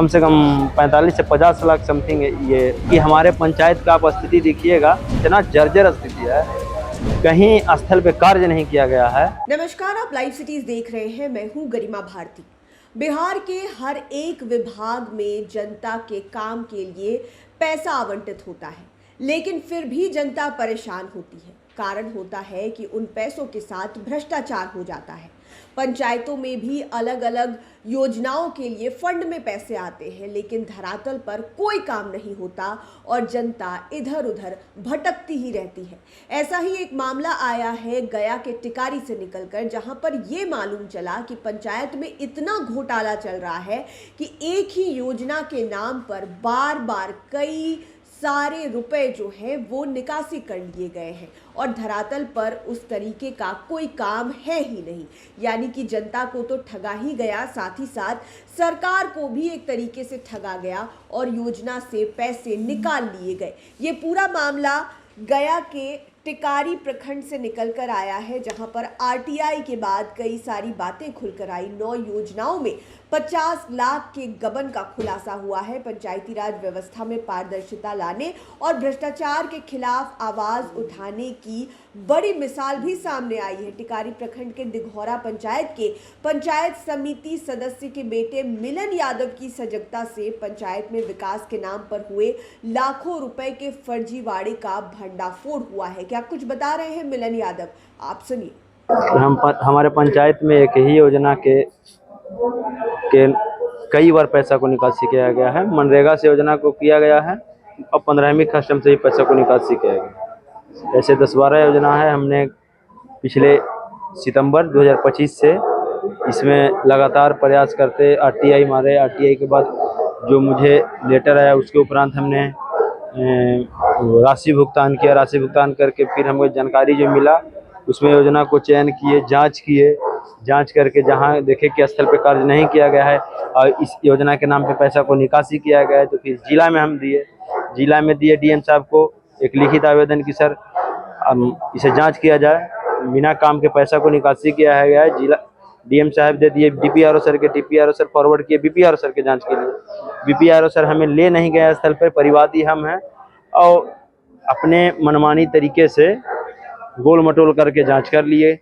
कम से कम 45 से 50 लाख समथिंग ये कि हमारे पंचायत का आप स्थिति देखिएगा, इतना जर्जर स्थिति है, कहीं स्थल पे कार्य नहीं किया गया है। नमस्कार, आप लाइव सिटीज देख रहे हैं। मैं हूं गरिमा भारती। बिहार के हर एक विभाग में जनता के काम के लिए पैसा आवंटित होता है, लेकिन फिर भी जनता परेशान होती है। कारण होता है कि उन पैसों के साथ भ्रष्टाचार हो जाता है। पंचायतों में भी अलग अलग योजनाओं के लिए फंड में पैसे आते हैं, लेकिन धरातल पर कोई काम नहीं होता और जनता इधर उधर भटकती ही रहती है। ऐसा ही एक मामला आया है गया के टिकारी से निकलकर, जहां पर यह मालूम चला कि पंचायत में इतना घोटाला चल रहा है कि एक ही योजना के नाम पर बार बार कई सारे रुपए जो है वो निकासी कर लिए गए हैं और धरातल पर उस तरीके का कोई काम है ही नहीं। यानी कि जनता को तो ठगा ही गया, साथ ही साथ सरकार को भी एक तरीके से ठगा गया और योजना से पैसे निकाल लिए गए। ये पूरा मामला गया के टिकारी प्रखंड से निकलकर आया है, जहां पर आरटीआई के बाद कई सारी बातें खुलकर आई। 9 योजनाओं में 50 लाख के गबन का खुलासा हुआ है। पंचायती राज व्यवस्था में पारदर्शिता लाने और भ्रष्टाचार के खिलाफ आवाज उठाने की बड़ी मिसाल भी सामने आई है। टिकारी प्रखंड के दिघौरा पंचायत के पंचायत समिति सदस्य के बेटे मिलन यादव की सजगता से पंचायत में विकास के नाम पर हुए लाखों रुपए के फर्जीवाड़े का भंडाफोड़ हुआ है। क्या कुछ बता रहे हैं मिलन यादव, आप सुनिए। हमारे पंचायत में एक ही योजना के कई बार पैसा को निकासी किया गया है। मनरेगा से योजना को किया गया है और 15वीं कस्टम से ही पैसा को निकासी किया गया। ऐसे 10-12 योजना है। हमने पिछले सितंबर 2025 से इसमें लगातार प्रयास करते आरटीआई मारे। आरटीआई के बाद जो मुझे लेटर आया उसके उपरांत हमने राशि भुगतान किया। राशि भुगतान करके फिर हमको जानकारी जो मिला उसमें योजना को चयन किए, जांच किए। जांच करके जहां देखे कि स्थल पे कार्य नहीं किया गया है और इस योजना के नाम पे पैसा को निकासी किया गया है, तो फिर जिला में हम दिए। जिला में दिए डीएम साहब को एक लिखित आवेदन की सर इसे जांच किया जाए, बिना काम के पैसा को निकासी किया है गया है। जिला डीएम साहब दे दिए डीपीआरओ सर के, डीपीआरओ सर फॉरवर्ड किए बीपीआरओ सर के जांच के लिए। बीपीआरओ सर हमें ले नहीं गए स्थल पर, परिवादी हम हैं और अपने मनमानी तरीके से गोल मटोल करके जांच कर लिए।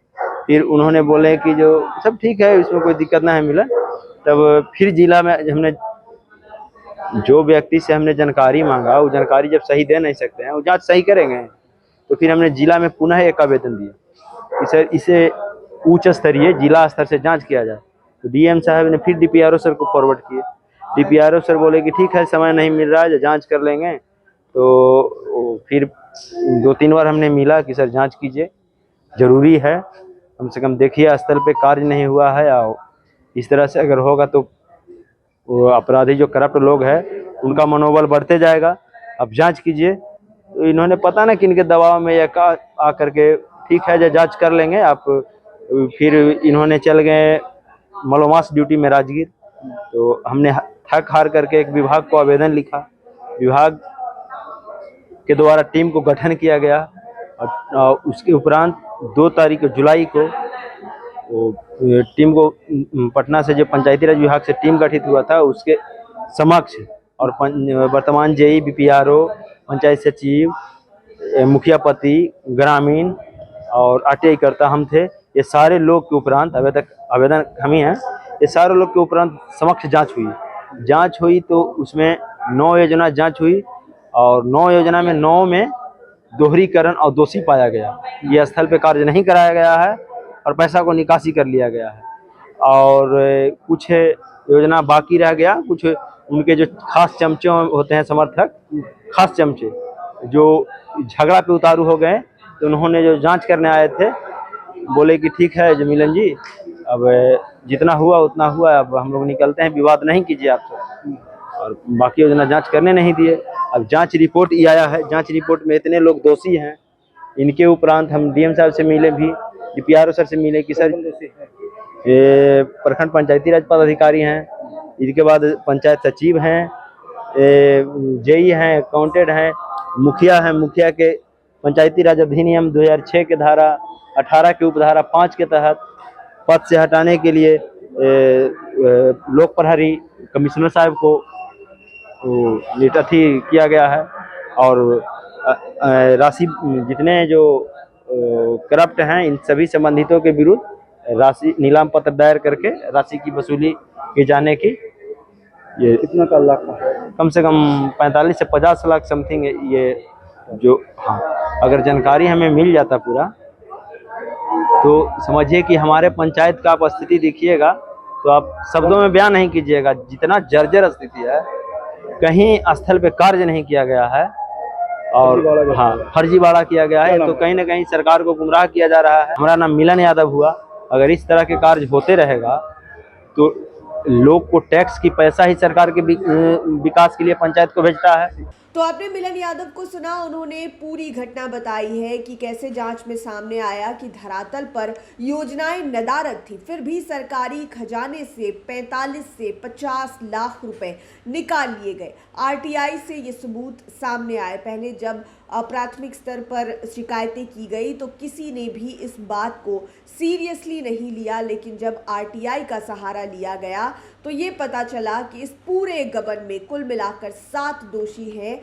फिर उन्होंने बोले कि जो सब ठीक है, इसमें कोई दिक्कत ना है मिला। तब फिर जिला में हमने जो व्यक्ति से हमने जानकारी मांगा, वो जानकारी जब सही दे नहीं सकते हैं, वो जांच सही करेंगे, तो फिर हमने जिला में पुनः एक आवेदन दिया कि सर इसे उच्च स्तरीय जिला स्तर से जांच किया जाए। तो डीएम साहब ने फिर डीपीआरओ सर को फॉरवर्ड किए। डीपीआरओ सर बोले कि ठीक है, समय नहीं मिल रहा है, जांच कर लेंगे। तो फिर 2-3 बार हमने मिला कि सर जांच कीजिए, जरूरी है, कम से कम देखिए स्थल पे कार्य नहीं हुआ है। और इस तरह से अगर होगा तो वो अपराधी जो करप्ट लोग हैं उनका मनोबल बढ़ते जाएगा। अब जांच कीजिए। तो इन्होंने पता ना किनके दबाव में या का आकर के ठीक है जो जांच कर लेंगे आप। फिर इन्होंने चल गए मलोमास ड्यूटी में राजगीर। तो हमने थक हार करके एक विभाग को आवेदन लिखा। विभाग के द्वारा टीम को गठन किया गया और उसके उपरांत 2 तारीख जुलाई को टीम को पटना से जो पंचायती राज विभाग से टीम गठित हुआ था उसके समक्ष और वर्तमान जेई, बीपीआरओ, पंचायत सचिव, मुखिया पति, ग्रामीण और आरटीआई कर्ता हम थे। ये सारे लोग के उपरांत आवेदन हम ही हैं। ये सारे लोग के उपरांत समक्ष जांच हुई तो उसमें 9 योजना जांच हुई और 9 योजना में 9 में दोहरीकरण और दोषी पाया गया। ये स्थल पे कार्य नहीं कराया गया है और पैसा को निकासी कर लिया गया है। और कुछ योजना बाकी रह गया। कुछ उनके जो खास चमचे होते हैं, समर्थक खास चमचे जो झगड़ा पे उतारू हो गए, तो उन्होंने जो जांच करने आए थे बोले कि ठीक है जो मिलन जी, अब जितना हुआ उतना हुआ, अब हम लोग निकलते हैं, विवाद नहीं कीजिए आपसे। और बाकी योजना जांच करने नहीं दिए। अब जांच रिपोर्ट ये आया है, जांच रिपोर्ट में इतने लोग दोषी हैं। इनके उपरांत हम डीएम साहब से मिले भी, डीपीआरओ सर से मिले कि सर ये प्रखंड पंचायती राज पदाधिकारी हैं, इनके बाद पंचायत सचिव हैं, जेई हैं, अकाउंटेंट हैं, मुखिया हैं। मुखिया के पंचायती राज अधिनियम 2006 के धारा 18 के उपधारा 5 के तहत पद से हटाने के लिए लोक प्रहरी कमिश्नर साहब को अथी किया गया है और राशि जितने जो करप्ट हैं इन सभी संबंधितों के विरुद्ध राशि नीलाम पत्र दायर करके राशि की वसूली की जाने की ये कितना का लाख का? कम से कम 45 से 50 लाख समथिंग ये जो हाँ अगर जानकारी हमें मिल जाता पूरा तो समझिए कि हमारे पंचायत का आप स्थिति देखिएगा तो आप शब्दों में बयान नहीं कीजिएगा, जितना जर्जर स्थिति है। कहीं स्थल पे कार्य नहीं किया गया है और हाँ फर्जीवाड़ा किया गया है, तो कहीं ना कहीं सरकार को गुमराह किया जा रहा है। हमारा नाम मिलन यादव हुआ। अगर इस तरह के कार्य होते रहेगा तो लोग को टैक्स की पैसा ही सरकार के विकास के लिए पंचायत को भेजता है। तो आपने मिलन यादव को सुना, उन्होंने पूरी घटना बताई है कि कैसे जांच में सामने आया कि धरातल पर योजनाएं नदारद थी, फिर भी सरकारी खजाने से 45 से 50 लाख रुपए निकाल लिए गए। आरटीआई से ये सबूत सामने आए। पहले जब प्राथमिक स्तर पर शिकायतें की गई तो किसी ने भी इस बात को सीरियसली नहीं लिया, लेकिन जब आरटीआई का सहारा लिया गया तो ये पता चला कि इस पूरे गबन में कुल मिलाकर 7 दोषी हैं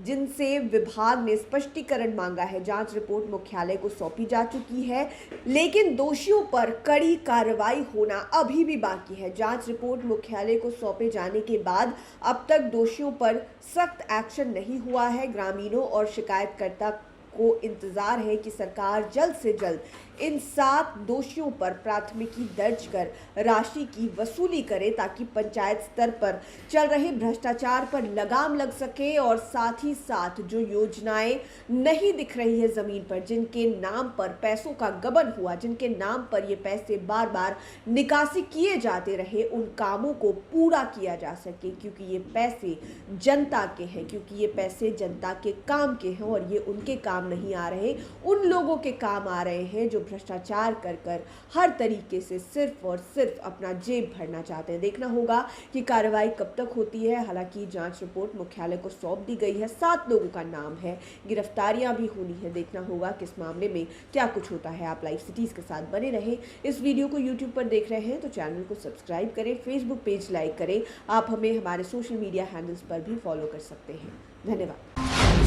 जिनसे विभाग ने स्पष्टीकरण मांगा है। जांच रिपोर्ट मुख्यालय को सौंपी जा चुकी है, लेकिन दोषियों पर कड़ी कार्रवाई होना अभी भी बाकी है। जांच रिपोर्ट मुख्यालय को सौंपे जाने के बाद अब तक दोषियों पर सख्त एक्शन नहीं हुआ है। ग्रामीणों और शिकायतकर्ता को इंतजार है कि सरकार जल्द से जल्द इन 7 दोषियों पर प्राथमिकी दर्ज कर राशि की वसूली करे, ताकि पंचायत स्तर पर चल रहे भ्रष्टाचार पर लगाम लग सके और साथ ही साथ जो योजनाएं नहीं दिख रही है जमीन पर, जिनके नाम पर पैसों का गबन हुआ, जिनके नाम पर ये पैसे बार बार निकासी किए जाते रहे, उन कामों को पूरा किया जा सके, क्योंकि ये पैसे जनता के हैं, क्योंकि ये पैसे जनता के काम के हैं और ये उनके काम नहीं आ रहे, उन लोगों के काम आ रहे हैं जो भ्रष्टाचार कर हर तरीके से सिर्फ और सिर्फ अपना जेब भरना चाहते हैं। देखना होगा कि कार्रवाई कब तक होती है। हालांकि जांच रिपोर्ट मुख्यालय को सौंप दी गई है, 7 लोगों का नाम है, गिरफ्तारियां भी होनी है। देखना होगा किस मामले में क्या कुछ होता है। आप लाइव सिटीज के साथ बने रहें। इस वीडियो को यूट्यूब पर देख रहे हैं तो चैनल को सब्सक्राइब करें, फेसबुक पेज लाइक करें। आप हमें हमारे सोशल मीडिया हैंडल्स पर भी फॉलो कर सकते हैं। धन्यवाद।